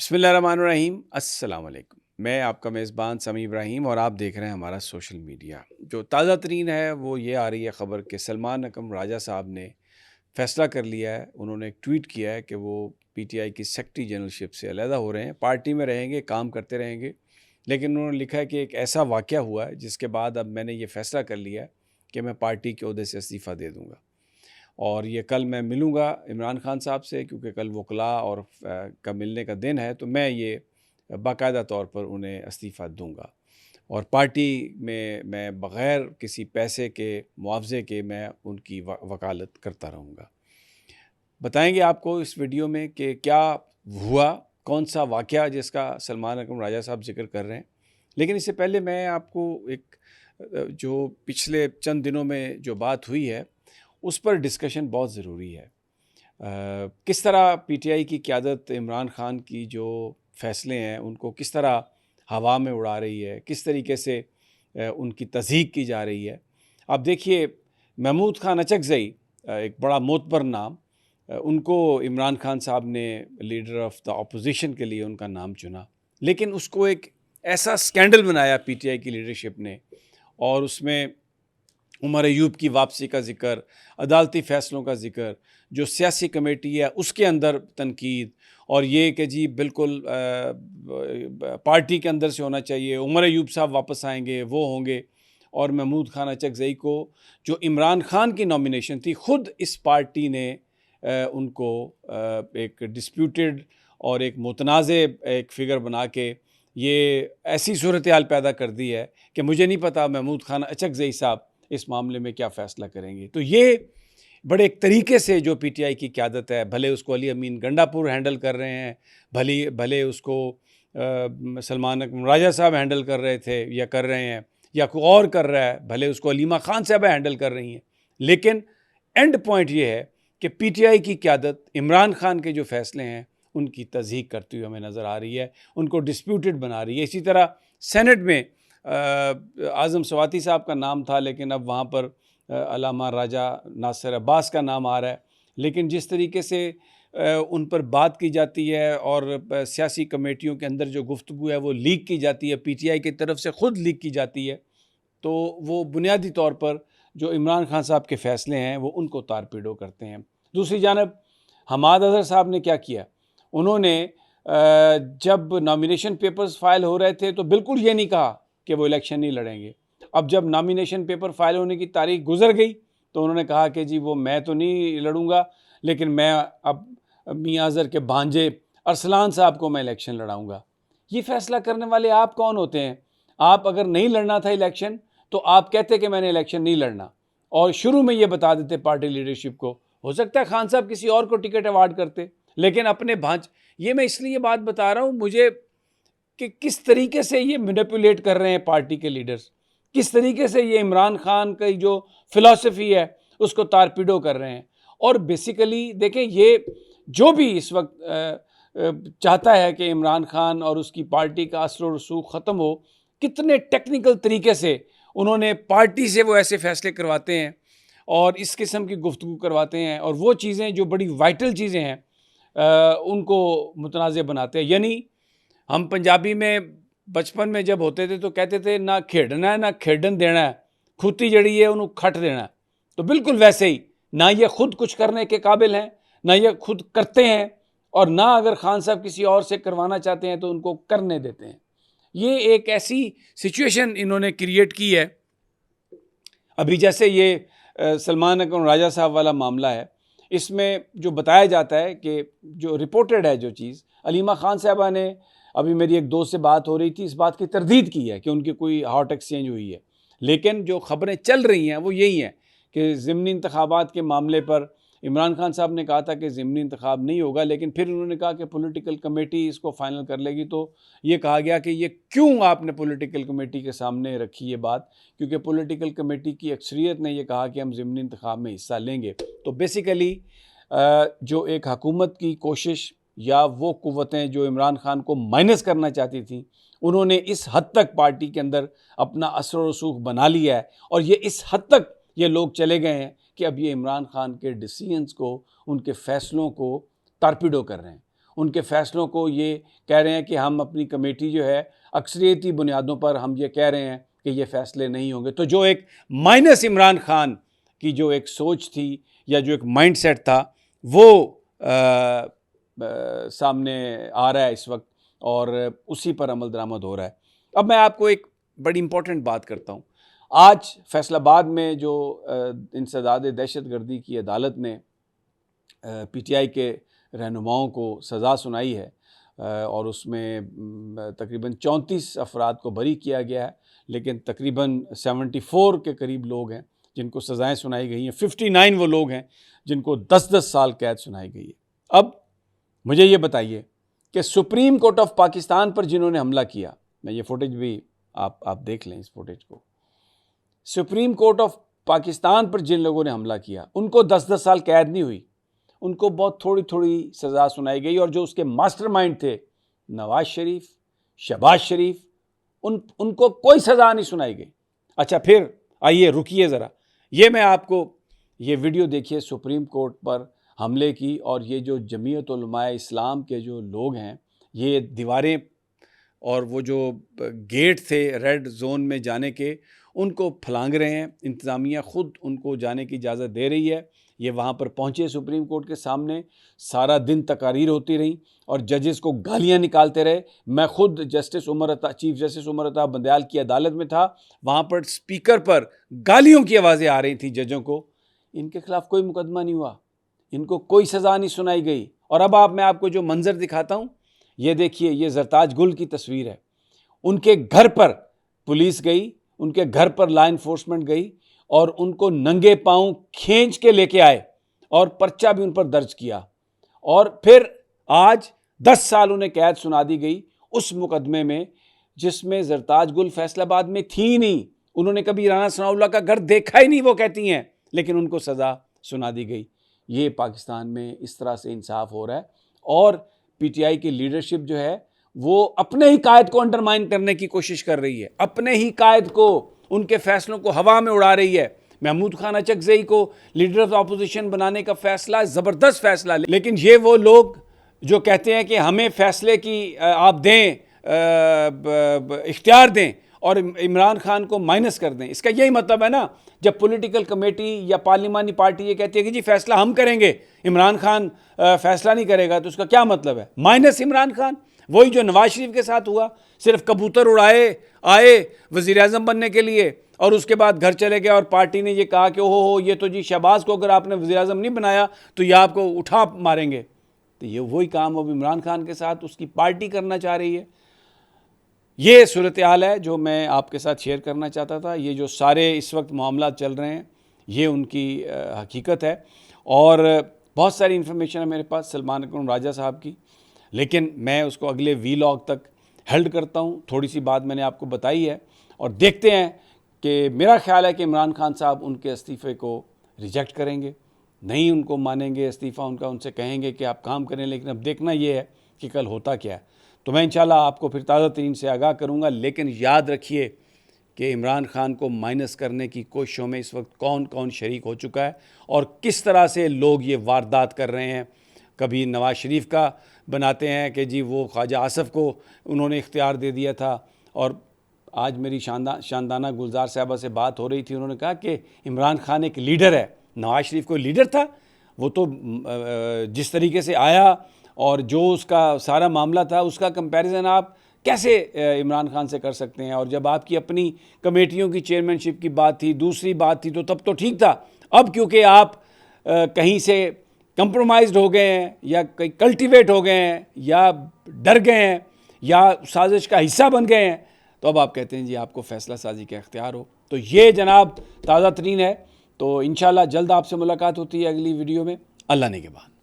बिस्मिल्लाहिर्रहमानिर्रहीम, अस्सलाम वालेकुम। मैं आपका मेज़बान समी इब्राहिम और आप देख रहे हैं हमारा सोशल मीडिया। जो ताज़ा तरीन है वो ये आ रही है ख़बर कि सलमान अकरम राजा साहब ने फ़ैसला कर लिया है। उन्होंने एक ट्वीट किया है कि वो पीटीआई की सेक्रेटरी जनरलशिप से अलहदा हो रहे हैं, पार्टी में रहेंगे, काम करते रहेंगे। लेकिन उन्होंने लिखा है कि एक ऐसा वाक़या हुआ है जिसके बाद अब मैंने ये फ़ैसला कर लिया है कि मैं पार्टी के ओहदे से इस्तीफ़ा दे दूँगा। और ये कल मैं मिलूँगा इमरान खान साहब से, क्योंकि कल वकला और का मिलने का दिन है, तो मैं ये बाकायदा तौर पर उन्हें इस्तीफ़ा दूँगा और पार्टी में मैं बग़ैर किसी पैसे के मुआवज़े के मैं उनकी वकालत करता रहूँगा। बताएँगे आपको इस वीडियो में कि क्या हुआ, कौन-सा वाक़या जिसका सलमान अकरम राजा साहब ज़िक्र कर रहे हैं। लेकिन इससे पहले मैं आपको एक जो पिछले चंद दिनों में जो बात हुई है उस पर डिस्कशन बहुत ज़रूरी है। किस तरह पीटीआई की क़यादत इमरान खान की जो फ़ैसले हैं उनको किस तरह हवा में उड़ा रही है, किस तरीके से उनकी तज़हीक की जा रही है। अब देखिए, महमूद खान अचकज़ई एक बड़ा मोतबर नाम, उनको इमरान खान साहब ने लीडर ऑफ़ द अपोज़िशन के लिए उनका नाम चुना, लेकिन उसको एक ऐसा स्कैंडल बनाया पीटीआई की लीडरशिप ने, और उसमें उमर अयूब की वापसी का ज़िक्र, अदालती फ़ैसलों का ज़िक्र, जो सियासी कमेटी है उसके अंदर तनकीद, और ये कि जी बिल्कुल पार्टी के अंदर से होना चाहिए, उमर अयूब साहब वापस आएंगे, वो होंगे। और महमूद खान अचकज़ई को, जो इमरान खान की नॉमिनेशन थी, ख़ुद इस पार्टी ने उनको एक डिस्प्यूटेड और एक मुतनाज़े एक फ़िगर बना के ये ऐसी सूरत हाल पैदा कर दी है कि मुझे नहीं पता महमूद खान अचकज़ई साहब इस मामले में क्या फ़ैसला करेंगे। तो ये बड़े एक तरीके से जो पीटीआई की क़यादत है, भले उसको अली अमीन गंडापुर हैंडल कर रहे हैं, भले उसको सलमान अकरम राजा साहब हैंडल कर रहे थे या कर रहे हैं, या कोई और कर रहा है, भले उसको अलीमा खान साहबा हैंडल कर रही हैं, लेकिन एंड पॉइंट ये है कि पीटीआई की क़यादत इमरान खान के जो फ़ैसले हैं उनकी तज़हीक करती हुई हमें नज़र आ रही है, उनको डिस्प्यूटेड बना रही है। इसी तरह सेनेट में आज़म स्वाति साहब का नाम था, लेकिन अब वहाँ पर अल्लामा राजा नासिर अब्बास का नाम आ रहा है। लेकिन जिस तरीके से उन पर बात की जाती है और सियासी कमेटियों के अंदर जो गुफ्तगू है वो लीक की जाती है, पीटीआई की तरफ से ख़ुद लीक की जाती है, तो वो बुनियादी तौर पर जो इमरान खान साहब के फ़ैसले हैं वो उनको तार-पीड़ो करते हैं। दूसरी जानब हमाद अज़हर साहब ने क्या किया, उन्होंने जब नॉमिनेशन पेपर्स फ़ाइल हो रहे थे तो बिल्कुल ये नहीं कहा कि वो इलेक्शन नहीं लड़ेंगे। अब जब नॉमिनेशन पेपर फ़ाइल होने की तारीख गुज़र गई तो उन्होंने कहा कि जी वो मैं तो नहीं लड़ूंगा, लेकिन मैं अब मियां अज़हर के भांजे अरसलान साहब को मैं इलेक्शन लड़ाऊंगा। ये फ़ैसला करने वाले आप कौन होते हैं? आप अगर नहीं लड़ना था इलेक्शन तो आप कहते कि मैंने इलेक्शन नहीं लड़ना, और शुरू में ये बता देते पार्टी लीडरशिप को। हो सकता है खान साहब किसी और को टिकट अवार्ड करते, लेकिन अपने ये मैं इसलिए बात बता रहा हूँ मुझे कि किस तरीके से ये मैनिपुलेट कर रहे हैं पार्टी के लीडर्स, किस तरीके से ये इमरान खान की जो फ़िलॉसफ़ी है उसको तार-पीड़ो कर रहे हैं। और बेसिकली देखें, ये जो भी इस वक्त चाहता है कि इमरान खान और उसकी पार्टी का असर और रसूख ख़त्म हो, कितने टेक्निकल तरीके से उन्होंने पार्टी से वो ऐसे फ़ैसले करवाते हैं और इस किस्म की गुफ्तगू करवाते हैं, और वो चीज़ें जो बड़ी वाइटल चीज़ें हैं उनको मुतनाज़े बनाते हैं। यानी हम पंजाबी में बचपन में जब होते थे तो कहते थे ना खेडना है ना खेडन देना है, खुती जड़ी है उन्होंने खट देना है। तो बिल्कुल वैसे ही, ना ये खुद कुछ करने के काबिल हैं, ना ये खुद करते हैं, और ना अगर खान साहब किसी और से करवाना चाहते हैं तो उनको करने देते हैं। ये एक ऐसी सिचुएशन इन्होंने क्रिएट की है। अभी जैसे ये सलमान अकरम राजा साहब वाला मामला है, इसमें जो बताया जाता है कि जो रिपोर्टेड है जो चीज़, अलीमा खान साहबा ने, अभी मेरी एक दोस्त से बात हो रही थी, इस बात की तरदीद की है कि उनकी कोई हॉट एक्सचेंज हुई है, लेकिन जो ख़बरें चल रही हैं वो यही हैं कि ज़िमनी इंतखाबात के मामले पर इमरान खान साहब ने कहा था कि ज़िमनी इंतखाब नहीं होगा, लेकिन फिर उन्होंने कहा कि पॉलिटिकल कमेटी इसको फ़ाइनल कर लेगी। तो ये कहा गया कि ये क्यों आपने पॉलिटिकल कमेटी के सामने रखी ये बात, क्योंकि पॉलिटिकल कमेटी की अक्सरियत ने यह कहा कि हम ज़िमनी इंतखाब में हिस्सा लेंगे। तो बेसिकली जो एक हुकूमत की कोशिश या वो क़ुव्वतें जो इमरान खान को माइनस करना चाहती थी, उन्होंने इस हद तक पार्टी के अंदर अपना असर और रसूख बना लिया है, और ये इस हद तक ये लोग चले गए हैं कि अब ये इमरान खान के डिसीजंस को, उनके फ़ैसलों को टारपीडो कर रहे हैं। उनके फ़ैसलों को ये कह रहे हैं कि हम अपनी कमेटी जो है अक्सरियती बुनियादों पर हम ये कह रहे हैं कि ये फ़ैसले नहीं होंगे। तो जो एक माइनस इमरान खान की जो एक सोच थी या जो एक माइंडसेट था वो सामने आ रहा है इस वक्त और उसी पर अमल दरामद हो रहा है। अब मैं आपको एक बड़ी इम्पोर्टेंट बात करता हूँ। आज फैसलाबाद में जो इंसदाद दहशतगर्दी की अदालत ने पीटीआई के रहनुमाओं को सज़ा सुनाई है और उसमें तकरीबन 34 अफराद को बरी किया गया है, लेकिन तकरीबन 74 के करीब लोग हैं जिनको सज़ाएँ सुनाई गई हैं। 59 वो लोग हैं जिनको 10-10 साल कैद सुनाई गई है। अब मुझे ये बताइए कि सुप्रीम कोर्ट ऑफ पाकिस्तान पर जिन्होंने हमला किया, मैं ये फुटेज भी आप देख लें इस फुटेज को। सुप्रीम कोर्ट ऑफ पाकिस्तान पर जिन लोगों ने हमला किया उनको 10-10 साल कैद नहीं हुई, उनको बहुत थोड़ी थोड़ी सज़ा सुनाई गई। और जो उसके मास्टरमाइंड थे नवाज शरीफ, शहबाज शरीफ, उनको कोई सज़ा नहीं सुनाई गई। अच्छा, फिर आइए रुकिए ज़रा, ये मैं आपको ये वीडियो देखिए सुप्रीम कोर्ट पर हमले की। और ये जो जमीयत उलमाए इस्लाम के जो लोग हैं, ये दीवारें और वो जो गेट थे रेड जोन में जाने के, उनको फलांग रहे हैं। इंतज़ामिया ख़ुद उनको जाने की इजाज़त दे रही है। ये वहाँ पर पहुँचे सुप्रीम कोर्ट के सामने, सारा दिन तकारीर होती रही और जजेस को गालियाँ निकालते रहे। मैं ख़ुद चीफ जस्टिस उमर अता बंदयाल की अदालत में था, वहाँ पर स्पीकर पर गालियों की आवाज़ें आ रही थी जजों को। इनके ख़िलाफ़ कोई मुकदमा नहीं हुआ, इनको कोई सज़ा नहीं सुनाई गई। और अब मैं आपको जो मंज़र दिखाता हूँ, ये देखिए, ये जरताज गुल की तस्वीर है। उनके घर पर पुलिस गई, उनके घर पर लॉ इन्फोर्समेंट गई और उनको नंगे पांव खींच के लेके आए और पर्चा भी उन पर दर्ज किया। और फिर आज 10 साल उन्हें कैद सुना दी गई उस मुकदमे में जिसमें जरताज गुल फैसलाबाद में थी नहीं। उन्होंने कभी राना सनाउल्लाह का घर देखा ही नहीं, वो कहती हैं, लेकिन उनको सज़ा सुना दी गई। ये पाकिस्तान में इस तरह से इंसाफ हो रहा है। और पीटीआई की लीडरशिप जो है वो अपने ही कायद को अंडरमाइन करने की कोशिश कर रही है, अपने ही कायद को, उनके फैसलों को हवा में उड़ा रही है। महमूद खान अचकज़ई को लीडर ऑफ अपोजिशन बनाने का फैसला ज़बरदस्त फैसला, लेकिन ये वो लोग जो कहते हैं कि हमें फैसले की आप दें, इख्तियार दें और इमरान खान को माइनस कर दें। इसका यही मतलब है ना, जब पॉलिटिकल कमेटी या पार्लिमानी पार्टी ये कहती है कि जी फैसला हम करेंगे, इमरान खान फैसला नहीं करेगा, तो उसका क्या मतलब है? माइनस इमरान खान। वही जो नवाज शरीफ के साथ हुआ, सिर्फ कबूतर उड़ाए आए वज़ीर आज़म बनने के लिए और उसके बाद घर चले गए और पार्टी ने ये कहा कि ओहो ये तो जी शहबाज को अगर आपने वज़ीर आज़म नहीं बनाया तो ये आपको उठा मारेंगे। तो ये वही काम अब इमरान खान के साथ उसकी पार्टी करना चाह रही है। ये सूरत हाल है जो मैं आपके साथ शेयर करना चाहता था। ये जो सारे इस वक्त मामला चल रहे हैं ये उनकी हकीकत है। और बहुत सारी इन्फॉर्मेशन है मेरे पास सलमान अकरम राजा साहब की, लेकिन मैं उसको अगले वीलॉग तक हेल्ड करता हूँ। थोड़ी सी बात मैंने आपको बताई है और देखते हैं कि मेरा ख्याल है कि इमरान खान साहब उनके इस्तीफ़े को रिजेक्ट करेंगे, नहीं उनको मानेंगे इस्तीफ़ा उनका, उनसे कहेंगे कि आप काम करें। लेकिन अब देखना ये है कि कल होता क्या है। तो मैं इंशाल्लाह आपको फिर ताज़ा तरीन से आगाह करूँगा। लेकिन याद रखिए कि इमरान खान को माइनस करने की कोशिशों में इस वक्त कौन कौन शरीक हो चुका है और किस तरह से लोग ये वारदात कर रहे हैं। कभी नवाज शरीफ का बनाते हैं कि जी वो ख्वाजा आसफ़ को उन्होंने इख्तियार दे दिया था। और आज मेरी शानदाना गुलजार साहबा से बात हो रही थी, उन्होंने कहा कि इमरान खान एक लीडर है। नवाज शरीफ कोई लीडर था? वो तो जिस तरीके से आया और जो उसका सारा मामला था उसका कंपैरिजन आप कैसे इमरान खान से कर सकते हैं? और जब आपकी अपनी कमेटियों की चेयरमैनशिप की बात थी, दूसरी बात थी, तो तब तो ठीक था। अब क्योंकि आप कहीं से कंप्रोमाइज़्ड हो गए हैं या कहीं कल्टीवेट हो गए हैं या डर गए हैं या साजिश का हिस्सा बन गए हैं, तो अब आप कहते हैं जी आपको फ़ैसला साजी का इख्तियार हो। तो ये जनाब ताज़ा तरीन है। तो इंशाल्लाह जल्द आपसे मुलाकात होती है अगली वीडियो में। अल्लाह ने के बाद।